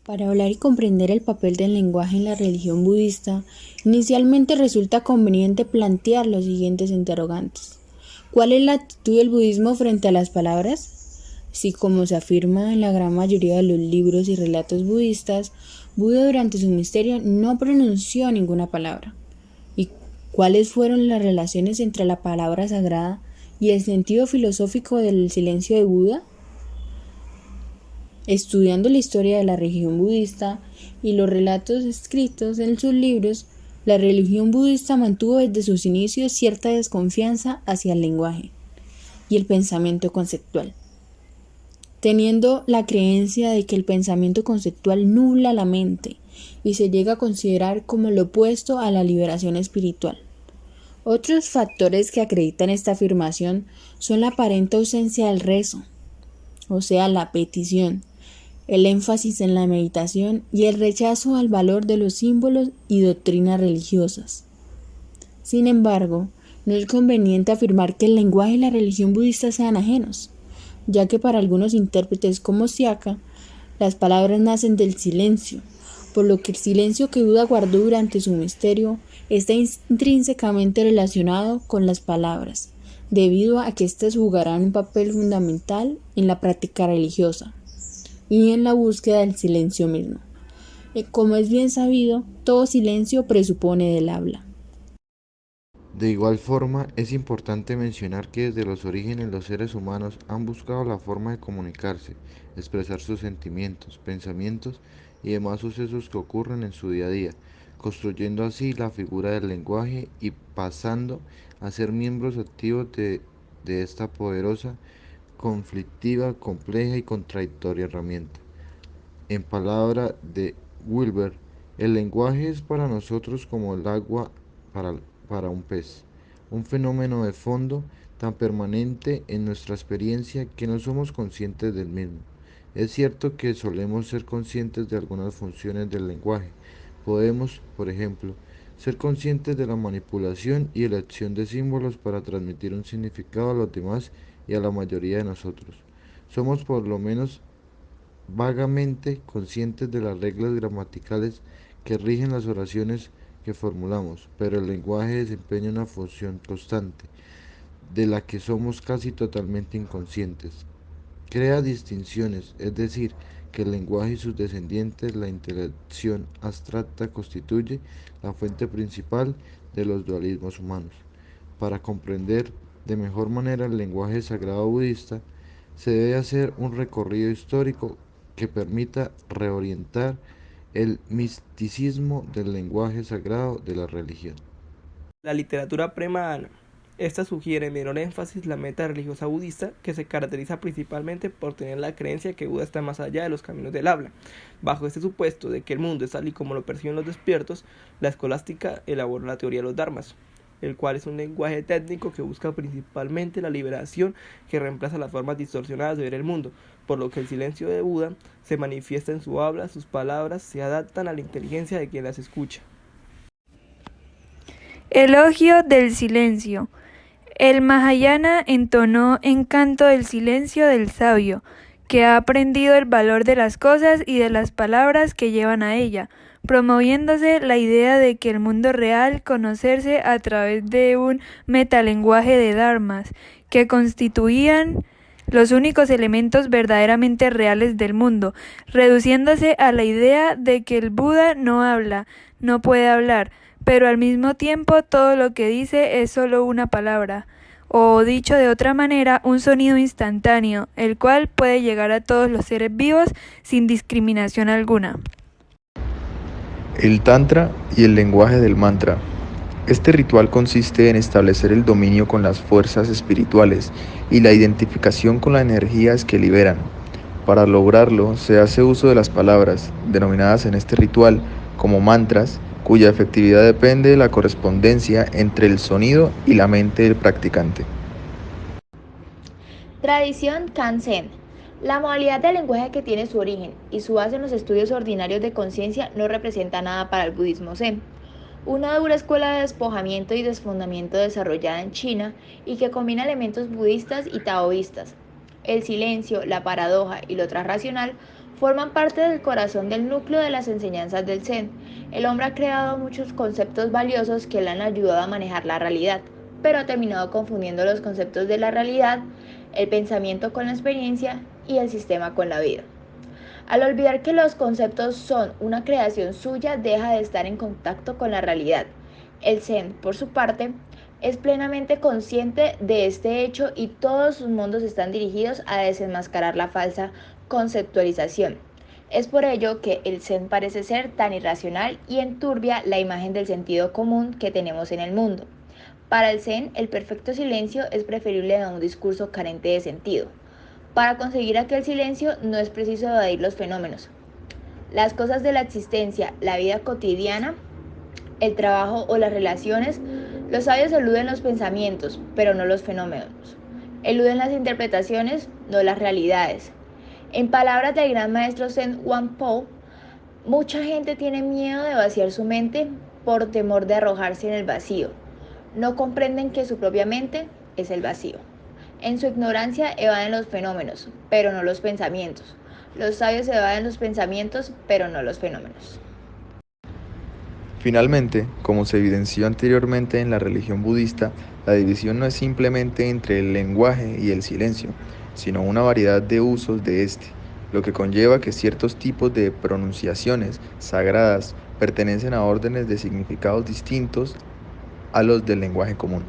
Para hablar y comprender el papel del lenguaje en la religión budista, inicialmente resulta conveniente plantear los siguientes interrogantes. ¿Cuál es la actitud del budismo frente a las palabras? Si, como se afirma en la gran mayoría de los libros y relatos budistas, Buda durante su misterio no pronunció ninguna palabra. ¿Y cuáles fueron las relaciones entre la palabra sagrada y el sentido filosófico del silencio de Buda? Estudiando la historia de la religión budista y los relatos escritos en sus libros, la religión budista mantuvo desde sus inicios cierta desconfianza hacia el lenguaje y el pensamiento conceptual, teniendo la creencia de que el pensamiento conceptual nubla la mente y se llega a considerar como lo opuesto a la liberación espiritual. Otros factores que acreditan esta afirmación son la aparente ausencia del rezo, o sea, la petición, el énfasis en la meditación y el rechazo al valor de los símbolos y doctrinas religiosas. Sin embargo, no es conveniente afirmar que el lenguaje y la religión budista sean ajenos, ya que para algunos intérpretes como Siaka, las palabras nacen del silencio, por lo que el silencio que Buda guardó durante su misterio está intrínsecamente relacionado con las palabras, debido a que éstas jugarán un papel fundamental en la práctica religiosa y en la búsqueda del silencio mismo. Como es bien sabido, todo silencio presupone del habla. De igual forma, es importante mencionar que desde los orígenes los seres humanos han buscado la forma de comunicarse, expresar sus sentimientos, pensamientos y demás sucesos que ocurren en su día a día, construyendo así la figura del lenguaje y pasando a ser miembros activos de esta poderosa, conflictiva, compleja y contradictoria herramienta. En palabra de Wilber, el lenguaje es para nosotros como el agua para, para un pez, un fenómeno de fondo tan permanente en nuestra experiencia que no somos conscientes del mismo. Es cierto que solemos ser conscientes de algunas funciones del lenguaje. Podemos, por ejemplo, ser conscientes de la manipulación y elección de símbolos para transmitir un significado a los demás y a la mayoría de nosotros. Somos por lo menos vagamente conscientes de las reglas gramaticales que rigen las oraciones que formulamos, pero el lenguaje desempeña una función constante, de la que somos casi totalmente inconscientes. Crea distinciones, es decir, que el lenguaje y sus descendientes, la interacción abstracta, constituye la fuente principal de los dualismos humanos. Para comprender de mejor manera el lenguaje sagrado budista, se debe hacer un recorrido histórico que permita reorientar el misticismo del lenguaje sagrado de la religión. La literatura premahana. Esta sugiere menor énfasis la meta religiosa budista, que se caracteriza principalmente por tener la creencia que Buda está más allá de los caminos del habla. Bajo este supuesto de que el mundo es tal y como lo perciben los despiertos, la escolástica elaboró la teoría de los dharmas, el cual es un lenguaje técnico que busca principalmente la liberación que reemplaza las formas distorsionadas de ver el mundo, por lo que el silencio de Buda se manifiesta en su habla, sus palabras se adaptan a la inteligencia de quien las escucha. Elogio del silencio. El Mahayana entonó en canto del silencio del sabio, que ha aprendido el valor de las cosas y de las palabras que llevan a ella, promoviéndose la idea de que el mundo real conocerse a través de un metalenguaje de dharmas, que constituían los únicos elementos verdaderamente reales del mundo, reduciéndose a la idea de que el Buda no habla, no puede hablar, pero al mismo tiempo todo lo que dice es solo una palabra, o dicho de otra manera, un sonido instantáneo, el cual puede llegar a todos los seres vivos sin discriminación alguna. El Tantra y el lenguaje del mantra. Este ritual consiste en establecer el dominio con las fuerzas espirituales y la identificación con las energías que liberan. Para lograrlo, se hace uso de las palabras, denominadas en este ritual como mantras, cuya efectividad depende de la correspondencia entre el sonido y la mente del practicante. Tradición Kanzen. La modalidad de lenguaje que tiene su origen y su base en los estudios ordinarios de conciencia no representa nada para el budismo zen, una dura escuela de despojamiento y desfundamiento desarrollada en China y que combina elementos budistas y taoístas. El silencio, la paradoja y lo transracional Forman parte del corazón del núcleo de las enseñanzas del Zen. El hombre ha creado muchos conceptos valiosos que le han ayudado a manejar la realidad, pero ha terminado confundiendo los conceptos de la realidad, el pensamiento con la experiencia y el sistema con la vida. Al olvidar que los conceptos son una creación suya, deja de estar en contacto con la realidad. El Zen, por su parte, es plenamente consciente de este hecho y todos sus mundos están dirigidos a desenmascarar la falsa conceptualización. Es por ello que el Zen parece ser tan irracional y enturbia la imagen del sentido común que tenemos en el mundo. Para el Zen, el perfecto silencio es preferible a un discurso carente de sentido. Para conseguir aquel silencio no es preciso evadir los fenómenos. Las cosas de la existencia, la vida cotidiana, el trabajo o las relaciones, los sabios eluden los pensamientos, pero no los fenómenos. Eluden las interpretaciones, no las realidades. En palabras del gran maestro Zen Wang-Po, mucha gente tiene miedo de vaciar su mente por temor de arrojarse en el vacío. No comprenden que su propia mente es el vacío. En su ignorancia evaden los fenómenos, pero no los pensamientos. Los sabios evaden los pensamientos, pero no los fenómenos. Finalmente, como se evidenció anteriormente en la religión budista, la división no es simplemente entre el lenguaje y el silencio, sino una variedad de usos de este, lo que conlleva que ciertos tipos de pronunciaciones sagradas pertenecen a órdenes de significados distintos a los del lenguaje común.